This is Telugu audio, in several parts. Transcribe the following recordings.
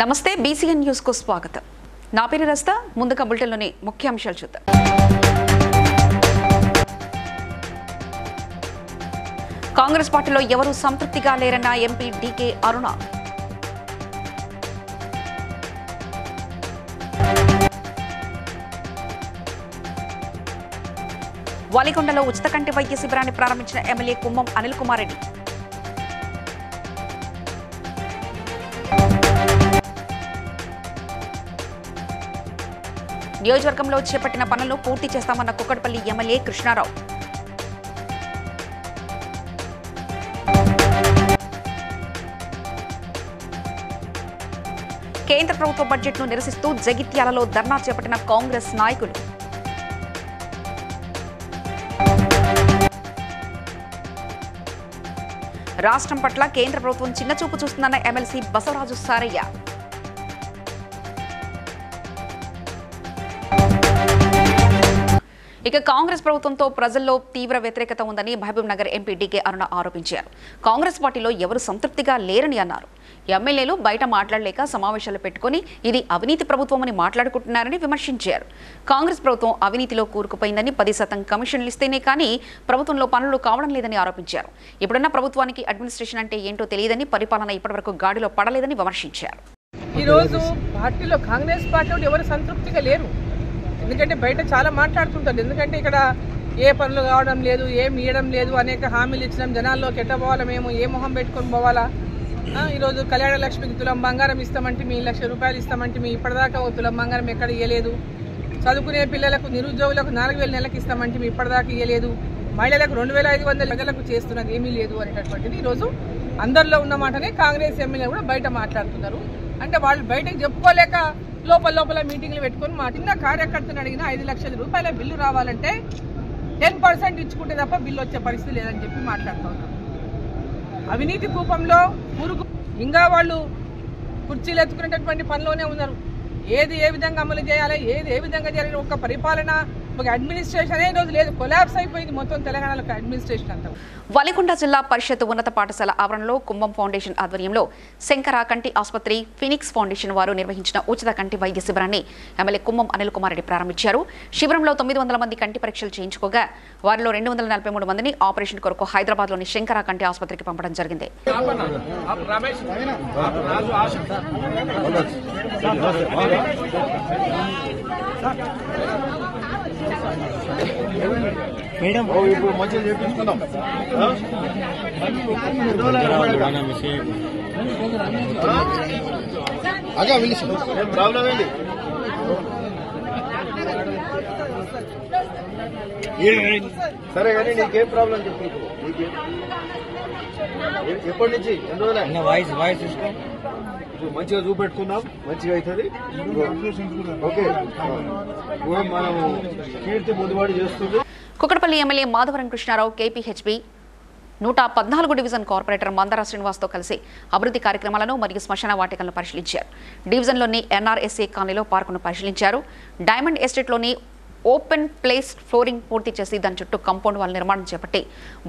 నమస్తే బీసీఎన్ న్యూస్ కు స్వాగతం. నా పేరు రస్తా. ముందుగా బులెటిన్లోని ముఖ్యాంశాలు చూద్దాం. కాంగ్రెస్ పార్టీలో ఎవరూ సంతృప్తిగా లేరన్న ఎంపీ డీకే అరుణ. వాలికొండలో ఉచిత కంటి వైద్య శిబిరాన్ని ప్రారంభించిన ఎమ్మెల్యే కుమ్మం అనిల్ కుమార్ రెడ్డి. నియోజకవర్గంలో చేపట్టిన పనులను పూర్తి చేస్తామన్న కుక్కడపల్లి ఎమ్మెల్యే కృష్ణారావు. కేంద్ర ప్రభుత్వ బడ్జెట్ను నిరసిస్తూ జగిత్యాలలో ధర్నా చేపట్టిన కాంగ్రెస్ నాయకులు. రాష్ట్రం పట్ల కేంద్ర ప్రభుత్వం చిన్నచూపు చూస్తుందన్న ఎమ్మెల్సీ బసవరాజు సారయ్య. ఇక కాంగ్రెస్ ప్రభుత్వంతో ప్రజల్లో తీవ్ర వ్యతిరేకత ఉందని మహబూబ్ నగర్ ఎంపీ డీకే అరుణ ఆరోపించారు. కాంగ్రెస్ పార్టీలో ఎవరు సంతృప్తిగా లేరని అన్నారు. ఎమ్మెల్యేలు బయట మాట్లాడలేక సమావేశాలు పెట్టుకుని ఇది అవినీతి ప్రభుత్వమని మాట్లాడుకుంటున్నారని విమర్శించారు. కాంగ్రెస్ ప్రభుత్వం అవినీతిలో కూరుకుపోయిందని 10% కమిషన్లు ఇస్తేనే కానీ ప్రభుత్వంలో పనులు కావడం లేదని ఆరోపించారు. ఇప్పుడున్న ప్రభుత్వానికి అడ్మినిస్ట్రేషన్ అంటే ఏంటో తెలియదని, పరిపాలన ఇప్పటివరకు గాడిలో పడలేదని విమర్శించారు. ఈరోజు పార్టీలో కాంగ్రెస్ పార్టీలో ఎవరు సంతృప్తిగా లేరు. ఎందుకంటే బయట చాలా మాట్లాడుతుంటారు. ఎందుకంటే ఇక్కడ ఏ పనులు కావడం లేదు, ఏం ఇవ్వడం లేదు, అనేక హామీలు ఇచ్చినాం, జనాల్లోకి ఎట్ట పోవాలా, మేము ఏ మొహం పెట్టుకొని పోవాలా. ఈరోజు కళ్యాణ లక్ష్మికి తులం బంగారం ఇస్తామంటే మీ ₹1,00,000 ఇస్తామంటే మీ ఇప్పటిదాకా ఓ తులం బంగారం ఎక్కడ ఇవ్వలేదు. చదువుకునే పిల్లలకు, నిరుద్యోగులకు 4,000 నెలలకు ఇస్తామంటే మీ ఇప్పటిదాకా ఇవ్వలేదు. మహిళలకు 2,500 ప్రజలకు చేస్తున్నది ఏమీ లేదు అనేటటువంటిది ఈరోజు అందరిలో ఉన్న మాటనే కాంగ్రెస్ ఎమ్మెల్యే కూడా బయట మాట్లాడుతున్నారు. అంటే వాళ్ళు బయటకు చెప్పుకోలేక లోపల మీటింగ్లు పెట్టుకొని మా చిన్న కార్యకర్తను అడిగిన ₹5,00,000 బిల్లు రావాలంటే 10% ఇచ్చుకుంటే తప్ప బిల్లు వచ్చే పరిస్థితి లేదని చెప్పి మాట్లాడుతూ ఉన్నారు. అవినీతి కూపంలో పురుగు ఇంకా వాళ్ళు కుర్చీలు ఎత్తుకునేటటువంటి పనిలోనే ఉన్నారు. ఏది ఏ విధంగా అమలు చేయాలి, ఏది ఏ విధంగా చేయాలి, ఒక పరిపాలన, ఒక అడ్మినిస్ట్రేషన్ ఈ రోజు లేదు. కొలాప్స్ అయిపోయింది మొత్తం తెలంగాణలో అడ్మినిస్ట్రేషన్ అంతా. వలికొండ జిల్లా పరిషత్ ఉన్నత పాఠశాల ఆవరణలో కుంభం ఫౌండేషన్ ఆధ్వర్యంలో శంకర కంటి ఆసుపత్రి, ఫినిక్స్ ఫౌండేషన్ వారు నిర్వహించిన ఉచిత కంటి వైద్య శిబిరాన్ని ఎమ్మెల్యే కుమ్మం అనిల్ కుమార్ రెడ్డి ప్రారంభించారు. శిబిరంలో 900 మంది కంటి పరీక్షలు చేయించుకోగా వారిలో 243 మందిని ఆపరేషన్ కొరకు హైదరాబాద్లోని శంకర కంటి ఆసుపత్రికి పంపడం జరిగింది. ఇప్పుడు మంచిగా చేపించుకున్నాం. అగా పిలిచి ఏం ప్రాబ్లం ఏంటి? సరే కానీ నీకేం ప్రాబ్లం చెప్పు. ఎప్పటి నుంచి ఎన్ని రోజులు వాయిస్ ఇష్టం మంచిగా చూపెట్టుకున్నాం, మంచిగా అవుతుంది. ఓకే, మనం కీర్తి ముందుబాటు చేస్తుంది. Kukatpally MLA Madhavaram Krishna Rao KPHB 114 division corporator Mandara శ్రీనివాస్తో కలిసి అభివృద్ధి కార్యక్రమాలను మరియు శ్మశాన వాటికలను పరిశీలించారు. డివిజన్లోని ఎన్ఆర్ఎస్ఏ కాలనీలో పార్కును పరిశీలించారు. డైమండ్ ఎస్టేట్లోని ఓపెన్ ప్లేస్ ఫ్లోరింగ్ పూర్తి చేసి దాని చుట్టూ కాంపౌండ్ వాల్ నిర్మాణం చేపట్టి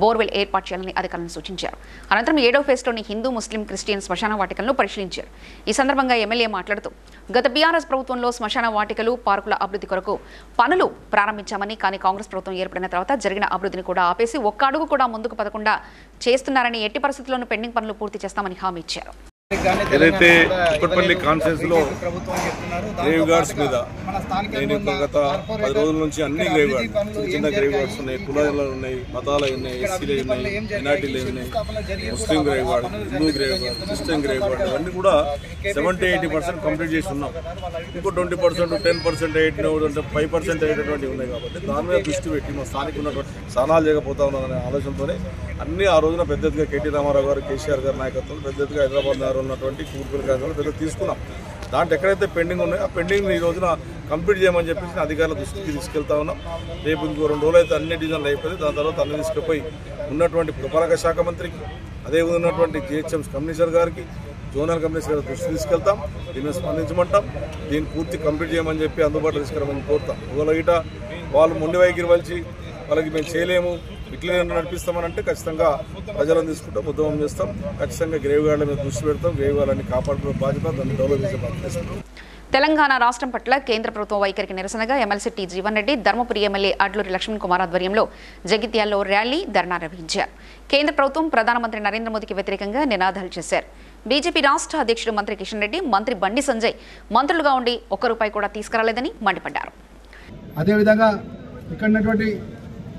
బోర్వెల్ ఏర్పాటు చేయాలని అధికారులను సూచించారు. అనంతరం 7వ ఫేజ్లోని హిందూ, ముస్లిం, క్రిస్టియన్ శ్మశాన వాటికలను పరిశీలించారు. ఈ సందర్భంగా ఎమ్మెల్యే మాట్లాడుతూ గత బీఆర్ఎస్ ప్రభుత్వంలో శ్మశాన వాటికలు, పార్కుల అభివృద్ధి కొరకు పనులు ప్రారంభించామని, కానీ కాంగ్రెస్ ప్రభుత్వం ఏర్పడిన తర్వాత జరిగిన అభివృద్ధిని కూడా ఆపేసి ఒక్క అడుగు కూడా ముందుకు పదకుండా చేస్తున్నారని, ఎట్టి పరిస్థితుల్లోనూ పెండింగ్ పనులు పూర్తి చేస్తామని హామీ ఇచ్చారు. ఏదైతే కుక్కడపల్లి కాన్ఫరెన్స్ లో గ్రేవ్ గార్డ్స్ మీద నేను గత 10 రోజుల నుంచి అన్ని గ్రేవ్ గార్డ్స్, చిన్న గ్రేవ్ గార్డ్స్ ఉన్నాయి, కులాలు ఉన్నాయి, మతాలు ఉన్నాయి, ఎస్సీలు ఉన్నాయి, మైనార్టీలు ఉన్నాయి, Muslim graveyard, Hindu graveyard, Christian graveyard, ఇవన్నీ కూడా 70-80% కంప్లీట్ చేసి ఉన్నాం. ఇంకో 20%, 10%, 5% అయ్యేటటువంటివి ఉన్నాయి. కాబట్టి దాని మీద దృష్టి పెట్టి మా స్థానిక ఉన్నటువంటి స్థానాలు చేయకపోతా ఉన్నదనే ఆలోచనతోనే అన్ని ఆ రోజున పెద్దదిగా కేటీ రామారావు గారు, కేసీఆర్ గారి నాయకత్వంలో పెద్దదిగా హైదరాబాద్ ఉన్నటువంటి కూర్పుల కార్యక్రమాలు పెద్ద తీసుకున్నాం. దాంట్లో ఎక్కడైతే పెండింగ్ ఉన్నాయో ఆ పెండింగ్ ఈ రోజున కంప్లీట్ చేయమని చెప్పేసి అధికారుల దృష్టికి తీసుకెళ్తా ఉన్నాం. రేపు ఇంకో 2 రోజులు అయితే అన్ని డివిజన్లు అయిపోయింది. దాని తర్వాత అన్ని తీసుకుపోయి ఉన్నటువంటి పురపాలక శాఖ మంత్రికి, అదే ఉన్నటువంటి జిహెచ్ఎం కమిషనర్ గారికి, జోనల్ కమిషనర్ గారి దృష్టి తీసుకెళ్తాం. దీన్ని స్పందించమంటాం. దీన్ని పూర్తి కంప్లీట్ చేయమని చెప్పి అందుబాటులో తీసుకురామని కోరుతాం. ఒకవేళ ఇట వాళ్ళు మొండి వైఖరి వలిచి వాళ్ళకి మేము చేయలేము, ఇట్లా నడిపిస్తామనంటే ఖచ్చితంగా ప్రజలను తీసుకుంటాం, ఉద్యమం చేస్తాం. ఖచ్చితంగా గ్రేవ్ గార్డుల మీద దృష్టి పెడతాం. గ్రేవ్ గార్డులని కాపాడుకునే బాధ్యత, దాన్ని డెవలప్ చేసే బాధ్యత తీసుకుంటాం. తెలంగాణ రాష్ట్రం పట్ల కేంద్ర ప్రభుత్వం వైఖరికి నిరసనగా MLC T Jeevan Reddy, Dharmapuri MLA Adluri Laxman Kumar ఆధ్వర్యంలో జగిత్యాల్లో ర్యాలీ, ధర్నా నిర్వహించారు. కేంద్ర ప్రభుత్వం ప్రధానమంత్రి నరేంద్ర మోదీకి వ్యతిరేకంగా నినాదాలు చేశారు. బీజేపీ రాష్ట్ర అధ్యక్షుడు మంత్రి కిషన్ రెడ్డి, మంత్రి బండి సంజయ్ మంత్రులుగా ఉండి ₹1 కూడా తీసుకురాలేదని మండిపడ్డారు. అదేవిధంగా ఇక్కడ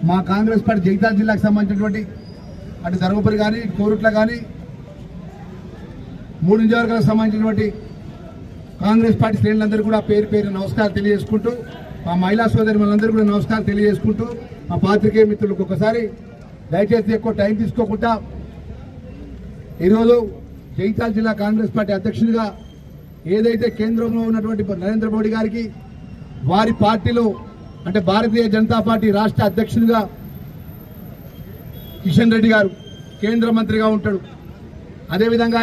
మా కాంగ్రెస్ పార్టీ జగిత్యాల జిల్లాకు సంబంధించినటువంటి అటు ధర్మపురి కానీ, కోరుట్ల కానీ 3 నియోజకవర్గాలకు సంబంధించినటువంటి కాంగ్రెస్ పార్టీ శ్రేణులందరూ కూడా పేరు పేరు నమస్కారం తెలియజేసుకుంటూ, మా మహిళా సోదరులందరూ కూడా నమస్కారం తెలియజేసుకుంటూ, మా పాత్రికేయ మిత్రులకు ఒకసారి దయచేసి ఎక్కువ టైం తీసుకోకుండా ఈరోజు జగిత్యాల జిల్లా కాంగ్రెస్ పార్టీ అధ్యక్షుడిగా ఏదైతే కేంద్రంలో ఉన్నటువంటి నరేంద్ర మోడీ గారికి, వారి పార్టీలో అంటే భారతీయ జనతా పార్టీ రాష్ట్ర అధ్యక్షుడిగా కిషన్ రెడ్డి గారు కేంద్ర మంత్రిగా ఉంటాడు. అదేవిధంగా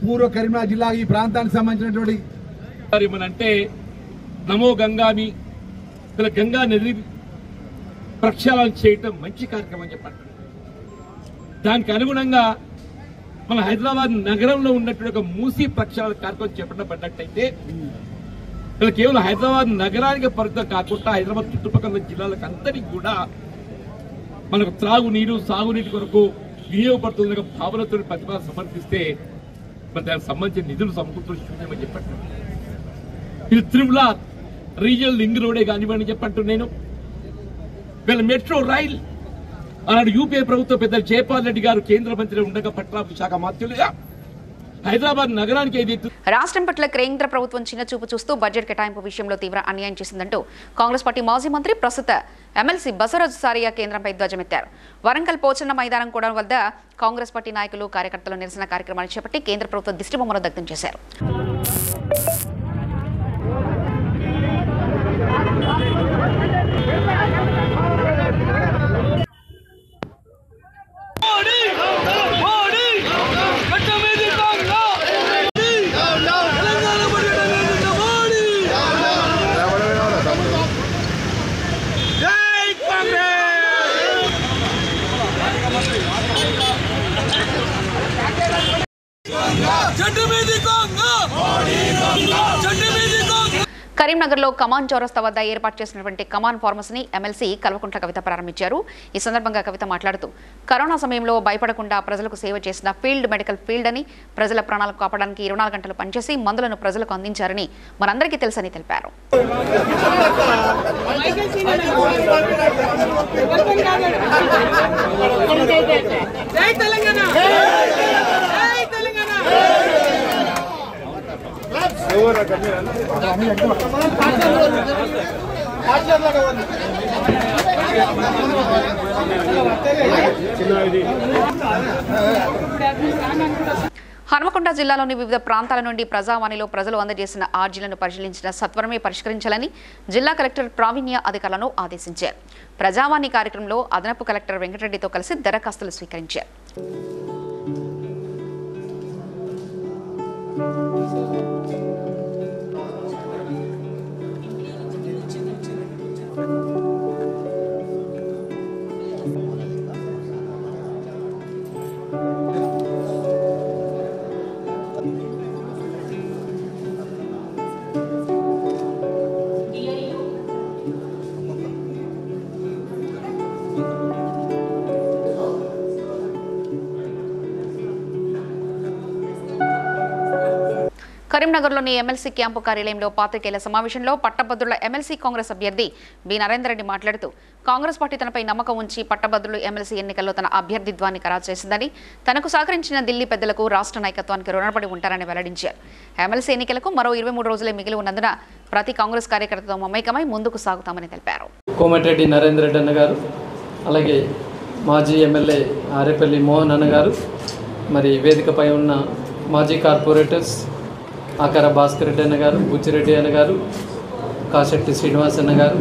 పూర్వ కరీంనగర్ జిల్లా ఈ ప్రాంతానికి సంబంధించినటువంటి అంటే నమో గంగామి గంగా నది ప్రక్షాళన చేయటం మంచి కార్యక్రమం చెప్పండి. దానికి అనుగుణంగా మన హైదరాబాద్ నగరంలో ఉన్నటువంటి ఒక మూసీ ప్రక్షాళన కార్యక్రమం చేపట్టబడ్డట్టయితే కేవలం హైదరాబాద్ నగరానికి పరిమితం కాకుండా హైదరాబాద్ చుట్టుపక్కల జిల్లాలకు అందరికీ కూడా మనకు త్రాగునీరు, సాగునీటి కొరకు వినియోగపడుతున్న భావనతో ప్రతిపాదన సమర్పిస్తే మరి దానికి సంబంధించిన నిధులు సమకూర్చుని చెప్పండి. ఇది తిరుమల రీజనల్ లింక్ రోడే కానివ్వండి చెప్పంటు నేను వీళ్ళ మెట్రో రైల్ ఆనాడు యూపీఏ ప్రభుత్వ పెద్దలు జయపాల్ రెడ్డి గారు కేంద్ర మంత్రి ఉండగా పట్ల శాఖ మంత్రులుగా హైదరాబాద్ నగరానికి ఏదైతే రాష్ట్రం పట్ల కేంద్ర ప్రభుత్వం చిన్న చూపు చూస్తూ బడ్జెట్ కేటాయింపు విషయంలో తీవ్ర అన్యాయం చేసిందంటూ కాంగ్రెస్ పార్టీ మాజీ మంత్రి ప్రస్తుత ఎమ్మెల్సీ బసవరాజు సారియా కేంద్రంపై ధ్వజమెత్తారు. వరంగల్ పోచన్న మైదానం కూడా వద్ద కాంగ్రెస్ పార్టీ నాయకులు, కార్యకర్తలు నిరసన కార్యక్రమాన్ని చేపట్టి కేంద్ర ప్రభుత్వ దిష్టిబొమ్మను దగ్ధం చేశారు. కరీంనగర్లో కమాన్ చౌరస్తా వద్ద ఏర్పాటు చేసినటువంటి కమాన్ ఫార్మసీని ఎమ్మెల్సీ కల్వకుంట్ల కవిత ప్రారంభించారు. ఈ సందర్భంగా కవిత మాట్లాడుతూ కరోనా సమయంలో భయపడకుండా ప్రజలకు సేవ చేసిన ఫీల్డ్ మెడికల్ ఫీల్డ్ అని, ప్రజల ప్రాణాలకు కాపాడడానికి 24 గంటలు పనిచేసి మందులను ప్రజలకు అందించారని మనందరికీ తెలుసని తెలిపారు. హనుమకొండ జిల్లాలోని వివిధ ప్రాంతాల నుండి ప్రజావాణిలో ప్రజలు అందజేసిన ఆర్జీలను పరిశీలించిన సత్వరమే పరిష్కరించాలని జిల్లా కలెక్టర్ ప్రావీణ్య అధికారులను ఆదేశించారు. ప్రజావాణి కార్యక్రమంలో అదనపు కలెక్టర్ వెంకటరెడ్డితో కలిసి దరఖాస్తులు స్వీకరించారు. కరీంనగర్లోని ఎమ్మెల్సీ క్యాంపు కార్యాలయంలో పాత్రికేయుల సమావేశంలో పట్టభద్రుల ఎమ్మెల్సీ కాంగ్రెస్ అభ్యర్థి బి నరేందర్ రెడ్డి మాట్లాడుతూ కాంగ్రెస్ పార్టీ తనపై నమ్మకం ఉంచి పట్టభద్రులు ఎమ్మెల్సీ ఎన్నికల్లో తన అభ్యర్థిత్వాన్ని ఖరారు చేసిందని, తనకు సహకరించిన ఢిల్లీ పెద్దలకు రాష్ట్ర నాయకత్వానికి రుణపడి ఉంటారని వెల్లడించారు. ఎమ్మెల్సీ ఎన్నికలకు మరో 23 రోజులే మిగిలి ఉన్నందున ప్రతి కాంగ్రెస్ కార్యకర్తతో మమేకమై ముందుకు సాగుతామని తెలిపారు. కోమటిరెడ్డి నరేందర్ రెడ్డి అన్న గారు, అలాగే మాజీ ఎమ్మెల్యే ఆరేపల్లి మోహన్ అన్న గారు, మరి వేదికపై ఉన్న మాజీ కార్పొరేటర్స్ ఆకార భాస్కర్ రెడ్డి అన్న గారు, బుచ్చిరెడ్డి అన్న గారు, కాశెట్టి శ్రీనివాస్ అన్న గారు,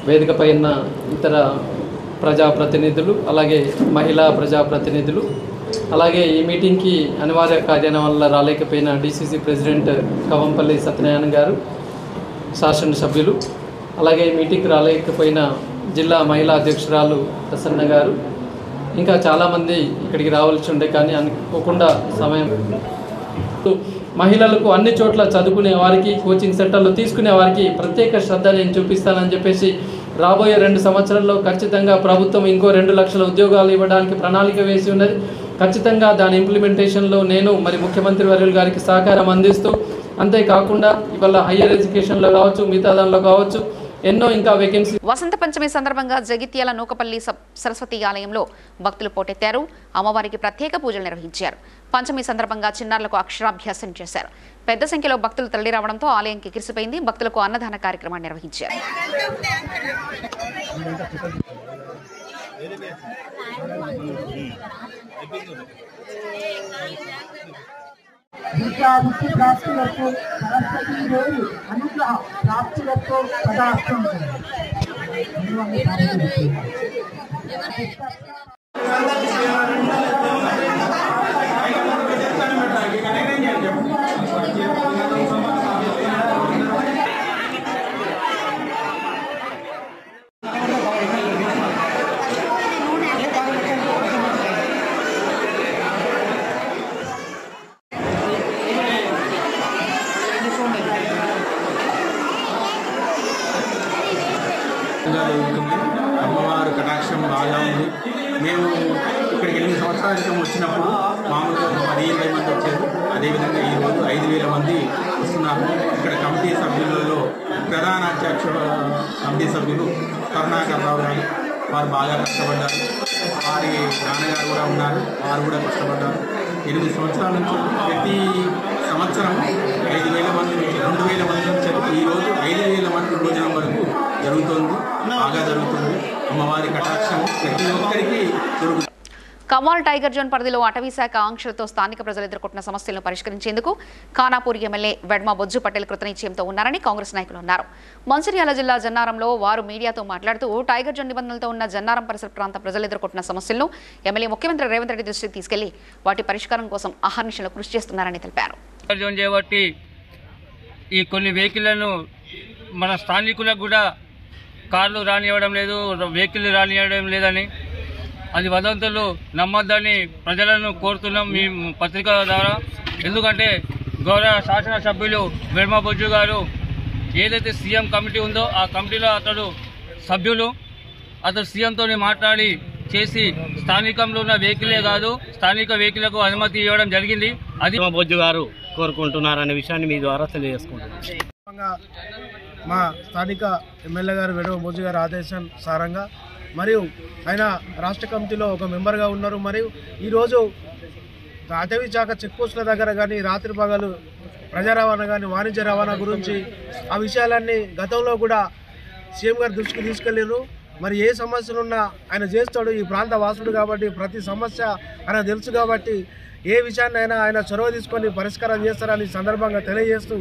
వేదికపై ఉన్న ఇతర ప్రజాప్రతినిధులు, అలాగే మహిళా ప్రజాప్రతినిధులు, అలాగే ఈ మీటింగ్కి అనివార్య కార్యాలయం వల్ల రాలేకపోయిన డిసిసి ప్రెసిడెంట్ కవంపల్లి సత్యనారాయణ గారు, శాసనసభ్యులు, అలాగే ఈ మీటింగ్కి రాలేకపోయిన జిల్లా మహిళా అధ్యక్షురాలు ప్రసన్న గారు, ఇంకా చాలామంది ఇక్కడికి రావాల్సి ఉండే కానీ అనుకోకుండా సమయం. మహిళలకు అన్ని చోట్ల చదువుకునే వారికి, కోచింగ్ సెంటర్లో తీసుకునే వారికి ప్రత్యేక శ్రద్ధ నేను చూపిస్తానని చెప్పేసి రాబోయే 2 సంవత్సరాల్లో ఖచ్చితంగా ప్రభుత్వం ఇంకో 2 లక్షల ఉద్యోగాలు ఇవ్వడానికి ప్రణాళిక వేసి ఉన్నది. ఖచ్చితంగా దాని ఇంప్లిమెంటేషన్లో నేను మరి ముఖ్యమంత్రి వర్యులు గారికి సహకారం అందిస్తూ, అంతేకాకుండా ఇవాళ హయ్యర్ ఎడ్యుకేషన్లో కావచ్చు, మిగతా దానిలో కావచ్చు, ఎన్నో ఇంకా వేకెన్సీ. వసంత పంచమి సందర్భంగా జగిత్యాల నూకపల్లి సరస్వతి ఆలయంలో భక్తులు పోటెత్తారు. అమ్మవారికి ప్రత్యేక పూజలు నిర్వహించారు. పంచమి సందర్భంగా చిన్నారులకు అక్షరాభ్యాసం చేశారు. పెద్ద సంఖ్యలో భక్తులు తరలి రావడంతో ఆలయం కిక్కిరిసిపోయింది. భక్తులకు అన్నదాన కార్యక్రమాన్ని నిర్వహించారు. విద్యాబుద్ధి ప్రాప్తులకు సరస్వతి దేవి అనుగ్రహ ప్రాప్తులకు పదార్థం. అమ్మవారు కటాక్షం బాగా ఉంది. మేము ఇక్కడికి 8 సంవత్సరాల క్రితం వచ్చినప్పుడు మామూలుగా 15,000 మంది వచ్చారు. అదేవిధంగా ఈరోజు 5,000 మంది వస్తున్నారు. ఇక్కడ కమిటీ సభ్యులలో ప్రధాన అధ్యక్షుడు కమిటీ సభ్యులు కరుణాకర్ రావు గారు, వారు బాగా కష్టపడ్డారు. వారి నాన్నగారు కూడా ఉన్నారు, వారు కూడా కష్టపడ్డారు. 8 సంవత్సరాల నుంచి ప్రతి సంవత్సరం 5,000 మంది నుంచి 2,000 మంది నుంచి ఈరోజు 5,000 మంది భోజనం వరకు జరుగుతుంది. బాగా జరుగుతుంది. అమ్మవారి కటాక్షం ప్రతి ఒక్కరికి జరుగుతుంది. కమాల్ టైగర్ జోన్ పరిధిలో అటవీశాఖ ఆంక్షలతో స్థానిక ప్రజలు ఎదుర్కొంటున్న సమస్యలను పరిష్కరించేందుకు ఖానాపూర్ ఎమ్మెల్యే వెడ్మ బొజ్జు పటేల్ కృతనిశ్చయంతో ఉన్నారని కాంగ్రెస్ నాయకులు అన్నారు. మంచిర్యాల జిల్లా జన్నారంలో వారు మీడియాతో మాట్లాడుతూ టైగర్ జోన్ నిబంధనలతో ఉన్న జన్నారం పరిసర ప్రాంత ప్రజలు ఎదుర్కొంటున్న సమస్యలను ఎమ్మెల్యే ముఖ్యమంత్రి రేవంత్ రెడ్డి దృష్టికి తీసుకెళ్లి వాటి పరిష్కారం కోసం అహర్నిశలు కృషి చేస్తున్నారని తెలిపారు. ఈ కొన్ని వెహికల్లను మన స్థానికులకు కూడా కార్లు రానివ్వడం లేదు, వెహికల్ రానివ్వడం లేదని, అది వదంతులు నమ్మొద్దని ప్రజలను కోరుతున్నాం మీ పత్రిక ద్వారా. ఎందుకంటే గౌరవ శాసనసభ్యులు వెడ్మ బొజ్జు గారు ఏదైతే సీఎం కమిటీ ఉందో ఆ కమిటీలో అతడు సభ్యులు, అతడు సీఎంతో మాట్లాడి చేసి స్థానికంలో ఉన్న వెహికలే కాదు స్థానిక వెహికల్కు అనుమతి ఇవ్వడం జరిగింది. అది బొజ్జు గారు కోరుకుంటున్నారనే విషయాన్ని మీ ద్వారా తెలియజేసుకుంటున్నాం. మా స్థానిక ఎమ్మెల్యే గారు వెడవ బొజ్జు గారి ఆదేశానుసారంగా మరియు ఆయన రాష్ట్ర కమిటీలో ఒక మెంబర్గా ఉన్నారు. మరియు ఈరోజు అటవీ శాఖ చెక్పోస్టుల దగ్గర కానీ రాత్రి పగలు ప్రజా రవాణా కానీ వాణిజ్య రవాణా గురించి ఆ విషయాలన్నీ గతంలో కూడా సీఎం గారి దృష్టికి తీసుకెళ్ళారు. మరి ఏ సమస్యలున్నా ఆయన చేస్తాడు. ఈ ప్రాంత వాసుడు కాబట్టి ప్రతి సమస్య ఆయన తెలుసు కాబట్టి ఏ విషయాన్నైనా ఆయన చొరవ తీసుకొని పరిష్కారం చేస్తారని సందర్భంగా తెలియజేస్తూ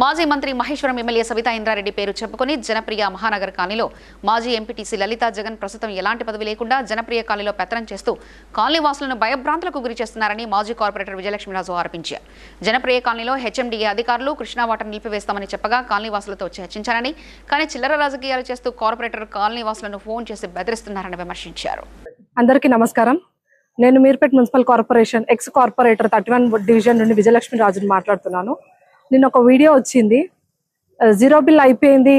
మాజీ మంత్రి మహేశ్వరం ఎమ్మెల్యే సవితా ఇంద్రారెడ్డి పేరు చెప్పుకుని జనప్రియ మహానగర్ కాలనీలో మాజీ ఎంపీటీసీ లలితా జగన్ ప్రస్తుతం ఎలాంటి పదవి లేకుండా జనప్రియ కాలనీలో పెత్తనం చేస్తూ కాలనీ వాసులను భయభ్రాంతులకు గురి చేస్తున్నారని మాజీ కార్పొరేటర్ విజయలక్ష్మీరాజు ఆరోపించారు. జనప్రియ కాలనీలో హెచ్ఎండిఏ అధికారులు కృష్ణా వాటర్ నిలిపివేస్తామని చెప్పగా కాలనీ వాసులతో చర్చించారని, కానీ చిల్లర రాజకీయాలు చేస్తూ కార్పొరేటర్ కాలనీ వాసులను ఫోన్ చేసి బెదిరిస్తున్నారని విమర్శించారు. అందరికీ నమస్కారం. నేను Meerpet municipal corporation ex corporator 31 division నుండి విజయలక్ష్మీరాజుని మాట్లాడుతున్నాను. నిన్న ఒక వీడియో వచ్చింది, 0 బిల్ అయిపోయింది,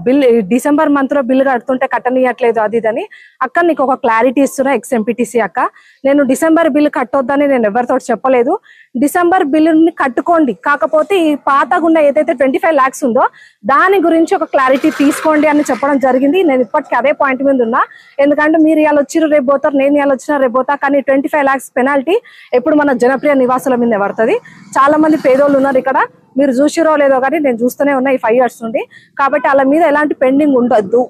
బిల్ డిసెంబర్ మంత్ లో బిల్ కడుతుంటే కట్టనియట్లేదు అది ఇదని. అక్క నీకు ఒక క్లారిటీ ఇస్తున్నా, ఎక్స్ ఎంపీటీసీ అక్క, నేను డిసెంబర్ బిల్ కట్టొద్దని నేను ఎవరితో చెప్పలేదు. డిసెంబర్ బిల్లుని కట్టుకోండి, కాకపోతే ఈ పాతగున్న ఏదైతే 25 lakhs ఉందో దాని గురించి ఒక క్లారిటీ తీసుకోండి అని చెప్పడం జరిగింది. నేను ఇప్పటికీ అదే పాయింట్ మీద ఉన్నా. ఎందుకంటే మీరు ఇవాళ వచ్చిరు రేపు పోతారు, నేను ఇవాళ వచ్చినా రేపు పోతా, కానీ 25 lakhs పెనాల్టీ ఎప్పుడు మన జనప్రియ నివాసుల మీద పడుతుంది. చాలా మంది పేదోళ్ళు ఉన్నారు ఇక్కడ, మీరు చూసిరో లేదో కానీ నేను చూస్తూనే ఉన్నా ఈ 5 years నుండి. కాబట్టి వాళ్ళ మీద ఎలాంటి పెండింగ్ ఉండొద్దు.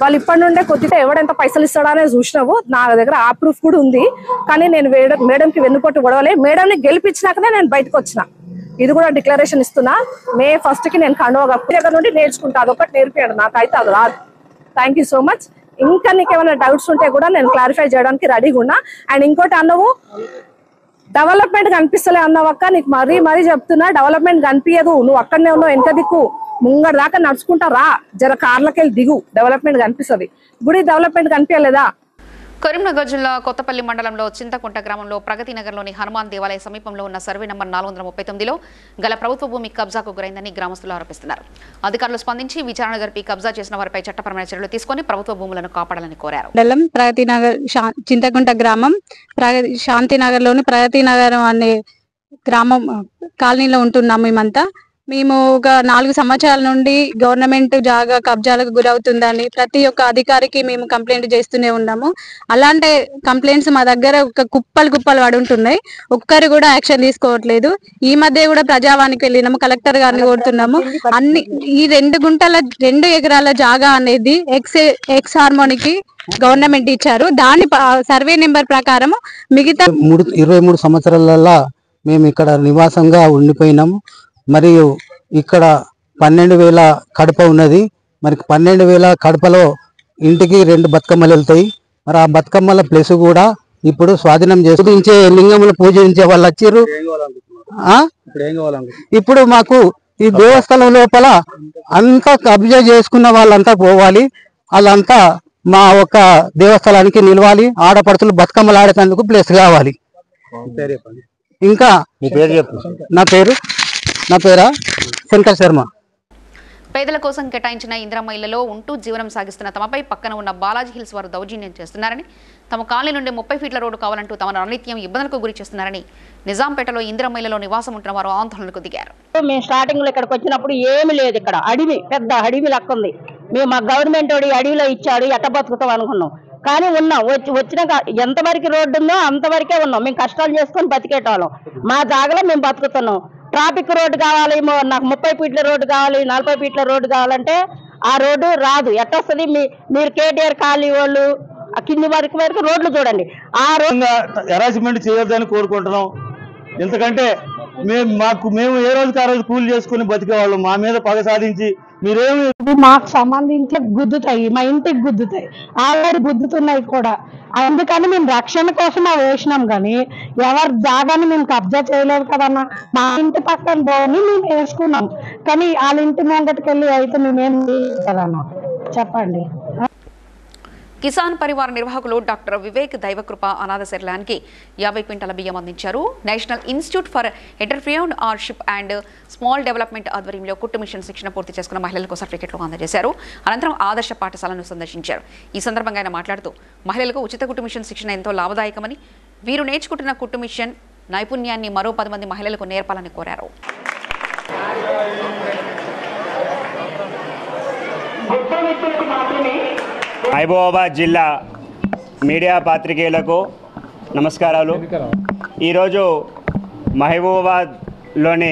వాళ్ళు ఇప్పటి నుండే కొద్దిగా ఎవడెంత పైసలు ఇస్తాడనే చూసినావు, నా దగ్గర ఆ ప్రూఫ్ కూడా ఉంది. కానీ నేను మేడంకి వెన్నుపోటు గొడవలే, మేడంని గెలిపించినాకనే నేను బయటకు వచ్చిన. ఇది కూడా డిక్లరేషన్ ఇస్తున్నా. May 1st నేను కండువా దగ్గర నుండి నేర్చుకుంటా, అదొకటి నేర్పియాడు, నాకైతే అది రాదు. Thank you so much. ఇంకా నీకు ఏమైనా డౌట్స్ ఉంటే కూడా నేను క్లారిఫై చేయడానికి రెడీగా ఉన్నా. అండ్ ఇంకోటి అన్నవు డెవలప్మెంట్ కనిపిస్తలే అన్నావక్క, నీకు మరీ చెప్తున్నా, డెవలప్మెంట్ కనిపించదు. నువ్వు అక్కడనే ఉన్నావు, వెనక దిక్కు ముంగడి దాకా నడుచుకుంటా రా, జర కార్లకెళ్ళి దిగు, డెవలప్మెంట్ కనిపిస్తుంది. గుడి డెవలప్మెంట్ కనిపించలేదా? కరీంనగర్ జిల్లా కొత్తపల్లి మండలంలో చింతకుంట గ్రామంలో ప్రగతి నగర్లోని హనుమాన్ దేవాలయ సమీపంలో ఉన్న సర్వే నంబర్ 439లో గల ప్రభుత్వ భూమి కబ్జాకు గురైందని గ్రామస్తులు ఆరోపిస్తున్నారు. అధికారులు స్పందించి విచారణ జరిపి కబ్జా చేసిన వారిపై చట్టపరమైన చర్యలు తీసుకుని ప్రభుత్వ భూములను కాపాడాలని కోరారు. మండలం ప్రగతి నగర్ చింతకుంట గ్రామం శాంతినగర్లోని ప్రగతి నగరం అనే గ్రామం కాలనీలో ఉంటున్నాం. మేము ఒక 4 సంవత్సరాల నుండి గవర్నమెంట్ జాగా కబ్జాలకు గురవుతుందని ప్రతి ఒక్క అధికారికి మేము కంప్లైంట్ చేస్తూనే ఉన్నాము. అలాంటి కంప్లైంట్స్ మా దగ్గర ఒక కుప్పలు పడి ఉంటున్నాయి. ఒక్కరు కూడా యాక్షన్ తీసుకోవట్లేదు. ఈ మధ్య కూడా ప్రజావానికి వెళ్ళినాము, కలెక్టర్ గారిని కోరుతున్నాము. ఈ 2 ఎకరాల జాగా అనేది ఎక్స్ హార్మోనికి గవర్నమెంట్ ఇచ్చారు. దాని సర్వే నెంబర్ ప్రకారం మిగతా 23 సంవత్సరాలలో మేము ఇక్కడ నివాసంగా ఉండిపోయినాము. మరియు ఇక్కడ 12,000 కడప ఉన్నది. మరి 12,000 కడపలో ఇంటికి 2 బతుకమ్మలు వెళ్తాయి. మరి ఆ బతుకమ్మల ప్లేస్ కూడా ఇప్పుడు స్వాధీనం చేసే లింగములు పూజించే వాళ్ళు వచ్చారు. ఇప్పుడు మాకు ఈ దేవస్థానం లోపల అంతా కబ్జా చేసుకున్న వాళ్ళంతా పోవాలి. వాళ్ళంతా మా ఒక దేవస్థానానికి నిలవాలి. ఆడపడుతులు బతుకమ్మలు ఆడేందుకు ప్లేస్ కావాలి. ఇంకా నా పేరా శంకర్ శర్మ. పేదల కోసం కేటాయించిన ఇందిరమ్మ ఇళ్లలో ఉంటూ జీవనం సాగిస్తున్న తమపై పక్కన ఉన్న బాలాజీ హిల్స్ వారు దౌర్జన్యం చేస్తున్నారని, తమ కాలనీ నుండి 30 ఫీట్ల రోడ్డు కావాలంటూ తమను అనిత్యం ఇబ్బందులకు గురి చేస్తున్నారని నిజాంపేటలో ఇందిరమ్మ ఇళ్లలో నివాసం ఉంటున్న వారు ఆందోళనకు దిగారు. మేము స్టార్టింగ్ లో ఇక్కడికి వచ్చినప్పుడు ఏమి లేదు. ఇక్కడ అడవి, పెద్ద అడవి లెక్క ఉంది. మేము మా గవర్నమెంట్ అడవిలో ఇచ్చాడు, ఎట్ట బతుకుతాం అనుకున్నాం. కానీ ఉన్నాం. వచ్చినాక ఎంతవరకు రోడ్డు ఉందో అంతవరకే ఉన్నాం. మేము కష్టాలు చేసుకొని బతికేటోళ్ళం. మా జాగలో మేము బతుకుతున్నాం. ట్రాఫిక్ రోడ్డు కావాలి, నాకు 30 ఫీట్ల రోడ్డు కావాలి, 40 ఫీట్ల రోడ్డు కావాలంటే ఆ రోడ్డు రాదు. ఎట్టొస్తుంది? మీరు కేటీఆర్ కాలనీ వాళ్ళు కింది వరకు రోడ్లు చూడండి. ఆ రోడ్డు హెరాస్మెంట్ చేయొద్దని కోరుకుంటున్నాం. ఎందుకంటే మేము ఏ రోజుకి ఆ రోజు కూలి చేసుకుని బతికేవాళ్ళం. మా మీద పగ సాధించి మీరేమి మాకు సంబంధించి గుద్దుతాయి, మా ఇంటికి గుద్దుతాయి, ఆల్రెడీ గుద్దుతున్నాయి కూడా. అందుకని మేము రక్షణ కోసం వేసినాం. కానీ ఎవరి జాగాని మేము కబ్జా చేయలేదు కదన్నా. మా ఇంటి పక్కన పోని మేము వేసుకున్నాం. కానీ వాళ్ళ ఇంటి ముంగటికి వెళ్ళి అయితే మేమేం కదన్నా, చెప్పండి. కిసాన్ పరివార్ నిర్వాహకులు డాక్టర్ వివేక్ దైవకృప అనాథ శరణానికి 50 క్వింటాల బియ్యం అందించారు. National institute for entrepreneurship and small development ఆధ్వర్యంలో కుట్టు మిషన్ శిక్షణ పూర్తి చేసుకున్న మహిళలకు సర్టిఫికెట్లు అందజేశారు. అనంతరం ఆదర్శ పాఠశాలను సందర్శించారు. ఈ సందర్భంగా ఆయన మాట్లాడుతూ మహిళలకు ఉచిత కుట్టు మిషన్ శిక్షణ ఎంతో లాభదాయకమని, వీరు నేర్చుకుంటున్న కుట్టు మిషన్ నైపుణ్యాన్ని మరో 10 మంది మహిళలకు నేర్పాలని కోరారు. మహబూబాబాద్ జిల్లా మీడియా పాత్రికేయులకు నమస్కారాలు. ఈరోజు మహబూబాబాద్లోని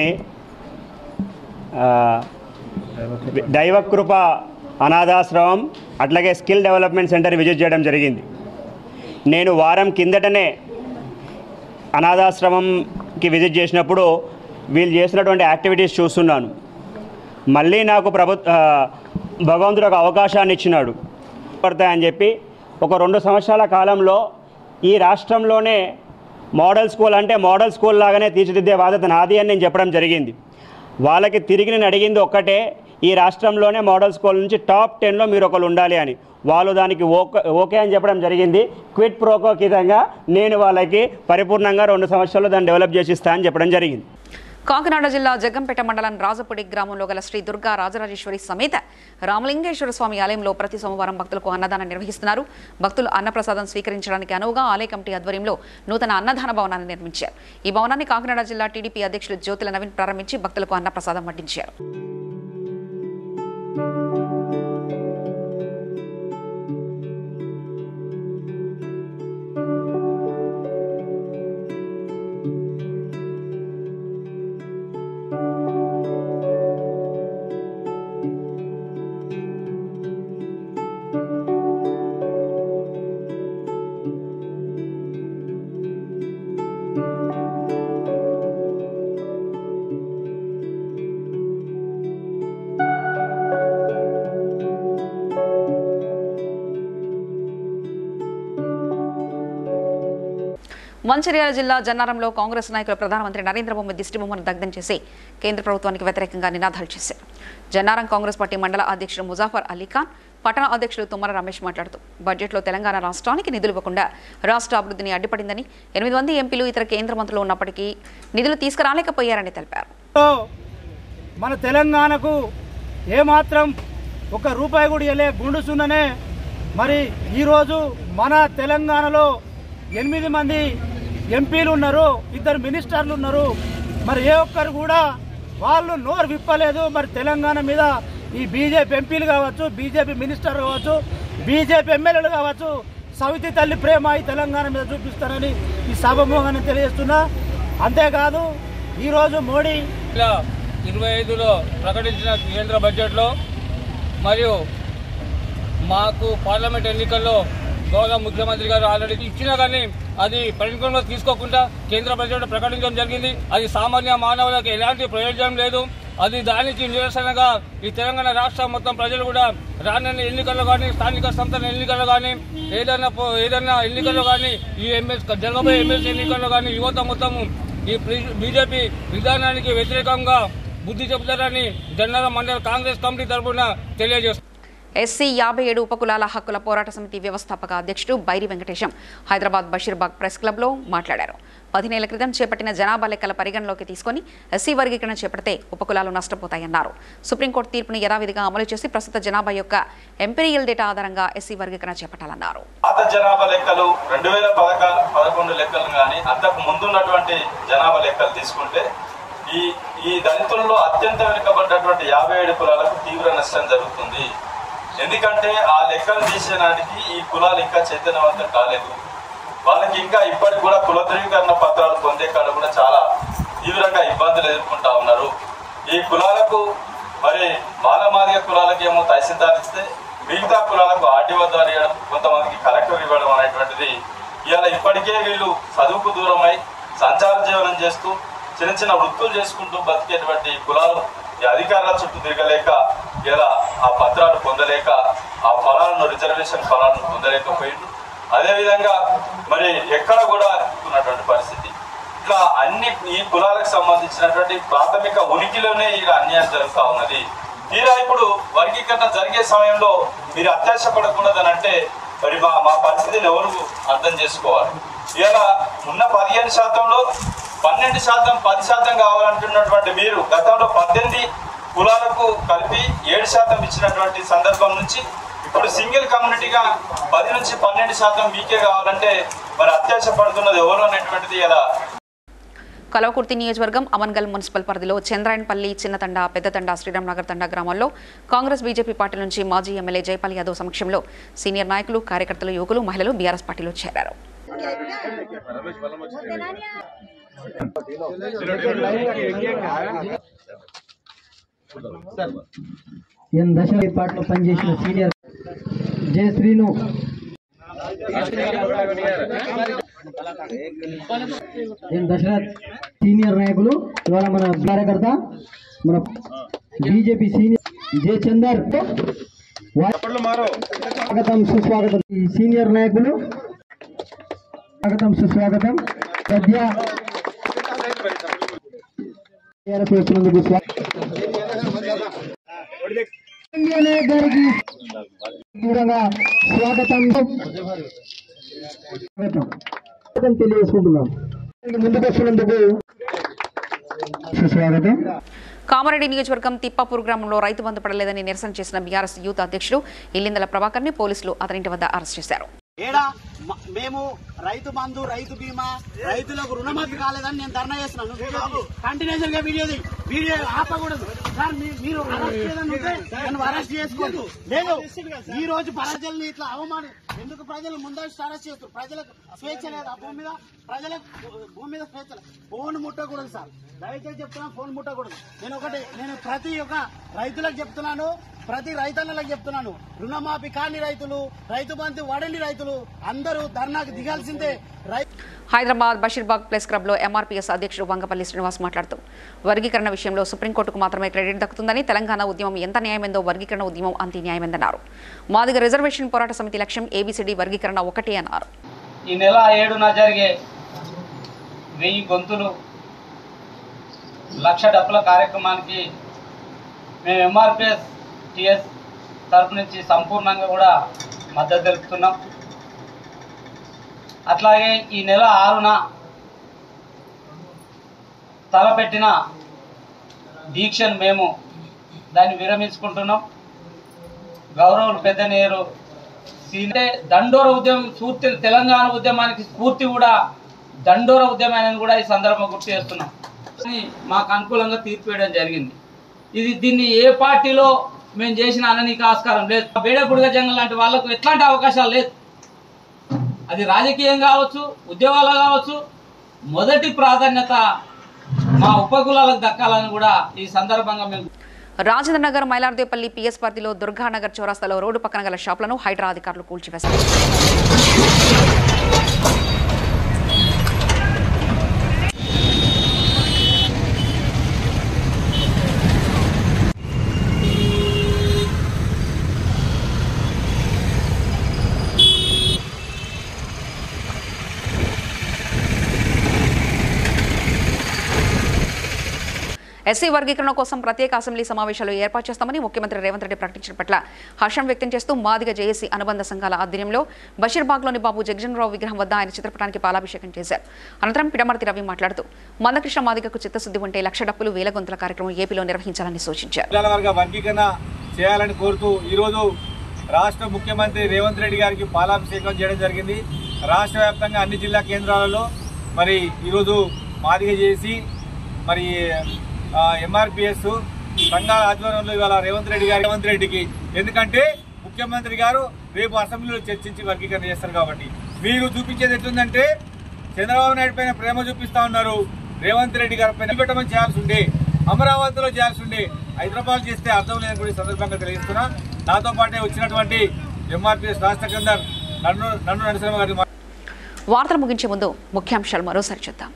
దైవకృప అనాథాశ్రమం అట్లాగే స్కిల్ డెవలప్మెంట్ సెంటర్ విజిట్ చేయడం జరిగింది. నేను వారం కిందటనే అనాథాశ్రమంకి విజిట్ చేసినప్పుడు వీళ్ళు చేసినటువంటి యాక్టివిటీస్ చూస్తున్నాను. మళ్ళీ నాకు భగవంతుడు ఒక అవకాశాన్ని ఇచ్చినాడు పడతాయని చెప్పి ఒక 2 సంవత్సరాల కాలంలో ఈ రాష్ట్రంలోనే మోడల్ స్కూల్ అంటే మోడల్ స్కూల్ లాగానే తీర్చిదిద్దే బాధ్యత నాది అని నేను చెప్పడం జరిగింది. వాళ్ళకి తిరిగి నేను అడిగింది ఒక్కటే, ఈ రాష్ట్రంలోనే మోడల్ స్కూల్ నుంచి టాప్ 10లో మీరు ఒకరు ఉండాలి అని. వాళ్ళు దానికి ఓకే అని చెప్పడం జరిగింది. క్విట్ ప్రోకో కితంగా నేను వాళ్ళకి పరిపూర్ణంగా 2 సంవత్సరాలు దాన్ని డెవలప్ చేసి ఇస్తా అని చెప్పడం జరిగింది. కాకినాడ జిల్లా జగ్గంపేట మండలం రాజపూడి గ్రామంలో గల శ్రీ దుర్గా రాజరాజేశ్వరి సమేత రామలింగేశ్వర స్వామి ఆలయంలో ప్రతి సోమవారం భక్తులకు అన్నదానం నిర్వహిస్తున్నారు. భక్తులు అన్నప్రసాదం స్వీకరించడానికి అనువుగా ఆలయ కమిటీ ఆధ్వర్యంలో నూతన అన్నదాన భవనాన్ని నిర్మించారు. ఈ భవనాన్ని కాకినాడ జిల్లా టీడీపీ అధ్యక్షులు జ్యోతుల నవీన్ ప్రారంభించి భక్తులకు అన్నప్రసాదం వడ్డించారు. మంచిర్యాల జిల్లా జన్నారంలో కాంగ్రెస్ నాయకులు ప్రధానమంత్రి నరేంద్ర మోదీ దిష్టిబొమ్మను దగ్ధం చేసి కేంద్ర ప్రభుత్వానికి వ్యతిరేకంగా నినాదాలు చేశారు. జన్నారం కాంగ్రెస్ పార్టీ మండల అధ్యక్షుడు ముజాఫర్ అలీఖాన్, పట్టణ అధ్యక్షుడు తుమ్మల రమేష్ మాట్లాడుతూ బడ్జెట్లో తెలంగాణ రాష్ట్రానికి నిధులు ఇవ్వకుండా రాష్ట్ర అభివృద్ధిని అడ్డుపడిందని, 8 మంది ఎంపీలు ఇతర కేంద్ర మంత్రులు ఉన్నప్పటికీ నిధులు తీసుకురాలేకపోయారని తెలిపారు. మన తెలంగాణకు ఏమాత్రం ఒక రూపాయి కూడా ఇవ్వలే గుండుసున్ననే. మరి ఈరోజు మన తెలంగాణలో 8 మంది ఎంపీలు ఉన్నారు, 2 మినిస్టర్లు ఉన్నారు. మరి ఏ ఒక్కరు కూడా వాళ్ళు నోరు విప్పలేదు. మరి తెలంగాణ మీద ఈ బీజేపీ ఎంపీలు కావచ్చు, బీజేపీ మినిస్టర్ కావచ్చు, బీజేపీ ఎమ్మెల్యేలు కావచ్చు, సవితి తల్లి ప్రేమ ఈ తెలంగాణ మీద చూపిస్తారని ఈ సభాముఖంగా తెలియజేస్తున్నా. అంతేకాదు ఈరోజు మోడీ 2025లో ప్రకటించిన కేంద్ర బడ్జెట్లో మరియు మాకు పార్లమెంట్ ఎన్నికల్లో గౌరవ ముఖ్యమంత్రి గారు ఆల్రెడీ ఇచ్చినా కానీ అది పరిగణలో తీసుకోకుండా కేంద్ర బడ్జెట్ ప్రకటించడం జరిగింది. అది సామాన్య మానవులకు ఎలాంటి ప్రయోజనం లేదు. అది దానికి నిరసనగా ఈ తెలంగాణ రాష్ట్రం మొత్తం ప్రజలు కూడా రానున్న ఎన్నికల్లో కానీ, స్థానిక సంస్థల ఎన్నికల్లో కానీ, ఏదైనా ఎన్నికల్లో కానీ, ఈ జరగబోయే ఎమ్మెల్సీ ఎన్నికల్లో కానీ యువత మొత్తం ఈ బీజేపీ విధానానికి వ్యతిరేకంగా బుద్ధి చెబుతారని జన్నారం మండల కాంగ్రెస్ కమిటీ తరఫున తెలియజేస్తారు. ఎస్సీ 57 ఉపకులాల హక్కుల పోరాట సమితి వ్యవస్థాపక అధ్యక్షుడు బైరి వెంకటేశం హైదరాబాద్ బషీర్బాగ్ ప్రెస్ క్లబ్లో మాట్లాడారు. 10 నెలల క్రితం చేపట్టిన జనాభా లెక్కల పరిగణలోకి తీసుకుని ఎస్సీ వర్గీకరణ చేపడితే ఉపకులాలు నష్టపోతాయన్నారు. సుప్రీంకోర్టు తీర్పును యథావిధిగా అమలు చేసి ప్రస్తుత జనాభా యొక్క ఎంపీరియల్ డేటా ఆధారంగా ఎస్సీ వర్గీకరణ చేపట్టాలన్నారు. పాత జనాభా లెక్కలు 2011 లెక్కలు కానీ అంతకు ముందున్నటువంటి జనాభా లెక్కలు తీసుకుంటే ఈ దళితుల్లో అత్యంత వెనుకబడ్డటువంటి 57 కులాలకు తీవ్ర నష్టం జరుగుతుంది. ఎందుకంటే ఆ లెక్కలు తీసే నాటికి ఈ కులాలు ఇంకా చైతన్యవంతం కాలేదు. వాళ్ళకి ఇంకా ఇప్పటికి కూడా కుల ధృవీకరణ పత్రాలు పొందే కాడ కూడా చాలా తీవ్రంగా ఇబ్బందులు ఎదుర్కొంటా ఉన్నారు. ఈ కులాలకు మరి మాలమాదిగ కులాలకు ఏమో తహసీల్దార్ ఇస్తే మిగతా కులాలకు ఆర్టీఓ ద్వారా ఇవ్వడం, కొంతమందికి కలెక్టర్ ఇవ్వడం అనేటువంటిది ఇవాళ ఇప్పటికే వీళ్ళు చదువుకు దూరమై సంచార జీవనం చేస్తూ చిన్న చిన్న వృత్తులు చేసుకుంటూ బతికేటువంటి కులాలు ఈ అధికారుల చుట్టూ తిరగలేక ఇలా ఆ పత్రాలు పొందలేక ఆ ఫలాలను రిజర్వేషన్ ఫలాలను పొందలేకపోయిండు. అదేవిధంగా మరి ఎక్కడ కూడా ఉన్నటువంటి పరిస్థితి. ఇట్లా అన్ని ఈ కులాలకు సంబంధించినటువంటి ప్రాథమిక ఉనికిలోనే ఇలా అన్యాయం జరుగుతూ ఉన్నది. తీరా ఇప్పుడు వర్గీకరణ జరిగే సమయంలో మీరు అత్యాశపడకూడదని అంటే మరి మా పరిస్థితిని ఎవరు అర్థం చేసుకోవాలి. ఇలా ఉన్న 15%లో 12%, 10% కావాలంటున్నటువంటి మీరు గతంలో 18 కులాలకు కలిపి 7% ఇచ్చినటువంటి సందర్భం నుంచి ఇప్పుడు సింగిల్ కమ్యూనిటీగా 10 నుంచి 12% మీకే కావాలంటే మరి అత్యాశపడుతున్నది ఎవరు అనేటువంటిది ఇలా. కల్వకుర్తి నియోజకవర్గం అమన్గల్ మున్సిపల్ పరిధిలో చంద్రాయన్పల్లి, చిన్నతండ, పెద్దతండ, శ్రీరామ్నగర్ తండా గ్రామాల్లో కాంగ్రెస్ బీజేపీ పార్టీ నుంచి మాజీ ఎమ్మెల్యే జైపాల్ యాదవ్ సమక్షంలో సీనియర్ నాయకులు, కార్యకర్తలు, యువకులు, మహిళలు బీఆర్ఎస్ పార్టీలో చేరారు. దశరథ పార్టీలో పనిచేసిన సీనియర్ జయశ్రీను, దశరథ్ సీనియర్ నాయకులు, ఇవాళ మన కార్యకర్త, మన బీజేపీ సీనియర్ జయచందర్, స్వాగతం సుస్వాగతం. సీనియర్ నాయకులు స్వాగతం సుస్వాగతం. సద్య చేస్తున్నందుకు గారికి దూరంగా స్వాగతం తెలియజేసుకుంటున్నాం. ముందుకు వస్తున్నందుకు సుస్వాగతం. కామారెడ్డి నియోజకవర్గం తిప్పాపూర్ గ్రామంలో రైతు బంధు పడలేదని నిరసన చేసిన బీఆర్ఎస్ యూత్ అధ్యక్షుడు ఇల్లిందల ప్రభాకర్ ని పోలీసులు అతనింటి వద్ద అరెస్ట్ చేశారు. మేము రైతు బంధు, రైతు బీమా, రైతులకు రుణమాఫీ కాలేదని నేను ధర్నా చేస్తున్నాను. కంటిన్యూషన్ గా వీడియో ఆపకూడదు సార్. మీరు అరెస్ట్ చేసుకోండి. లేదు, ఈ రోజు ప్రజల్ని ఇట్లా అవమానం ఎందుకు? ప్రజలు ముందస్తు అరెస్ట్ చేస్తారు. ప్రజలకు స్వేచ్ఛ లేదా భూమి మీద? ప్రజలకు భూమి మీద స్వేచ్ఛ. ఫోన్ ముట్టకూడదు సార్, దయచేసి చెప్తున్నాను, ఫోన్ ముట్టకూడదు. నేను ప్రతి ఒక్క రైతులకు చెప్తున్నాను, ప్రతి రైతన్నలకు చెప్తున్నాను, రుణమాఫీ కాని రైతులు, రైతు బంధు వడని రైతులు అందరూ ధర్నాకు దిగాల్సిందే. హైదరాబాద్ బషీర్బాగ్ ప్రెస్ క్లబ్ లో ఎంఆర్పీఎస్ అధ్యక్షుడు వంగపల్లి శ్రీనివాస్ మాట్లాడుతూ వర్గీకరణ విషయంలో సుప్రీంకోర్టుకు మాత్రమే క్రెడిట్ దక్కుతుందని, తెలంగాణ ఉద్యమం ఎంత న్యాయమైందో వర్గీకరణ ఉద్యమం అంతే న్యాయమైందన్నారు. మాదిగ రిజర్వేషన్ పోరాట సమితి లక్ష్యం ఏబీసీడీ వర్గీకరణ ఒకటే అన్నారు. ఈ నెల 7న జరిగే 1000 గొంతులు లక్ష డబ్బుల కార్యక్రమానికి మేము ఎంఆర్పిఎస్ టిఎస్ తరపు నుంచి సంపూర్ణంగా కూడా మద్దతు తెలుపుతున్నాం. అట్లాగే ఈ నెల 6న తలపెట్టిన దీక్షను మేము దాన్ని విరమించుకుంటున్నాం. గౌరవులు పెద్దనేరు దండోర ఉద్యమం స్ఫూర్తి, తెలంగాణ ఉద్యమానికి స్ఫూర్తి కూడా దండోర ఉద్యమాన్ని కూడా ఈ సందర్భంగా గుర్తు చేస్తున్నాం. మాకు అనుకూలంగా తీర్పు వేయడం జరిగింది. దీన్ని ఏ పార్టీలో మేము చేసిన అననీకి ఆస్కారం లేదు. బేడగుడిగ జంగం లాంటి వాళ్ళకు ఎట్లాంటి అవకాశాలు లేదు. అది రాజకీయం కావచ్చు, ఉద్యోగాలు కావచ్చు, మొదటి ప్రాధాన్యత మా ఉపకులాలకు దక్కాలని కూడా ఈ సందర్భంగా మేము. రాజేంద్ర నగర్ మైలార్దేపల్లి పిఎస్ పరిధిలో దుర్గానగర్ చౌరస్తాలో రోడ్డు పక్కన గల షాపులను హైడ్రా అధికారులు కూల్చివేశారు. ఎస్సీ వర్గీకరణ కోసం ప్రత్యేక అసెంబ్లీ సమావేశాలు ఏర్పాటు చేస్తామని ముఖ్యమంత్రి రేవంత్ రెడ్డి ప్రకటించిన పట్ల హర్షం వ్యక్తం చేస్తూ మాదిగ జేఏసీ అనుబంధ సంఘాల ఆధ్వర్యంలో బషీర్బాగ్లోని బాబు జగజనరావు విగ్రహం వద్ద ఆయన చిత్రపటానికి పాలాభిషేకం చేశారు. అనంతరం పిడమర్తి రవి మాట్లాడుతూ మందకృష్ణ మాదిగకు చిత్తశుద్ధి ఉంటే 1,00,000 డప్పులు 1000 గొంతుల కార్యక్రమం ఏపీలో నిర్వహించాలని సూచించారు. వర్గీకరణ చేయాలని కోరుతూ ఈరోజు రాష్ట్ర ముఖ్యమంత్రి రేవంత్ రెడ్డి గారికి పాలాభిషేకం చేయడం జరిగింది. రాష్ట్ర వ్యాప్తంగా అన్ని జిల్లా కేంద్రాలలో మరి ఈరోజు మాదిగ జేఏసీ మరి ఎంఆర్పిఎస్ సంఘాల ఆధ్వర్యంలో ఇవాళ రేవంత్ రెడ్డికి ఎందుకంటే ముఖ్యమంత్రి గారు రేపు అసెంబ్లీలో చర్చించి వర్గీకరణ చేస్తారు కాబట్టి మీరు చూపించేది ఎట్లుందంటే చంద్రబాబు నాయుడు పైన ప్రేమ చూపిస్తా ఉన్నారు. రేవంత్ రెడ్డి గారి పైన పెట్టమని చేయాల్సి ఉండే, అమరావతిలో చేయాల్సి ఉండే, హైదరాబాద్ చేస్తే అర్థం లేదని కూడా సందర్భంగా తెలియజేస్తున్నా. నాతో పాటే వచ్చినటువంటి ఎంఆర్పిఎస్ రాష్ట్ర కేందర్ నన్ను నరసింహ గారి వార్తలు ముగించే ముందు ముఖ్యాంశాలు మరోసారి చూద్దాం.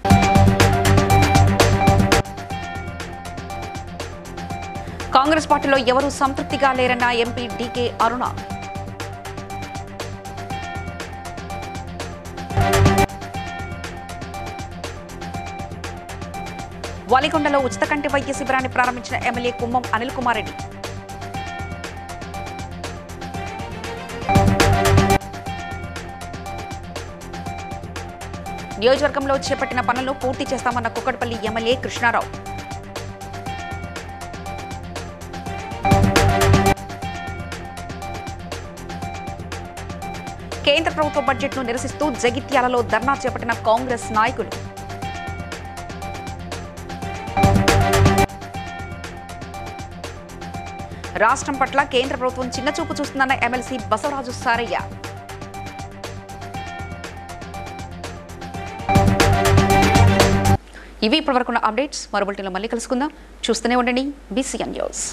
కాంగ్రెస్ పార్టీలో ఎవరూ సంతృప్తిగా లేరన్న ఎంపీ డీకే అరుణ. వలిగొండలో ఉచిత కంటి వైద్య శిబిరాన్ని ప్రారంభించిన ఎమ్మెల్యే కుమ్మం అనిల్ కుమార్ రెడ్డి. నియోజకవర్గంలో చేపట్టిన పనులను పూర్తి చేస్తామన్న కుక్కడపల్లి ఎమ్మెల్యే కృష్ణారావు. కేంద్ర ప్రభుత్వ బడ్జెట్ను నిరసిస్తూ జగిత్యాలలో ధర్నా చేపట్టిన కాంగ్రెస్ నాయకులు. రాష్ట్రం పట్ల కేంద్ర ప్రభుత్వం చిన్నచూపు చూస్తుందన్న ఎమ్మెల్సీ బసవరాజు సారయ్య. ఇవి ఇప్పటివరకున్న అప్డేట్స్. మరో బులెటిన్లో మళ్ళీ కలుసుకుందాం. చూస్తూనే ఉండండి BCN news.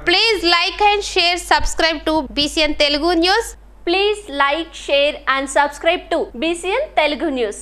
Please like and share, subscribe to BCN Telugu News. Please like, share and subscribe to BCN Telugu News.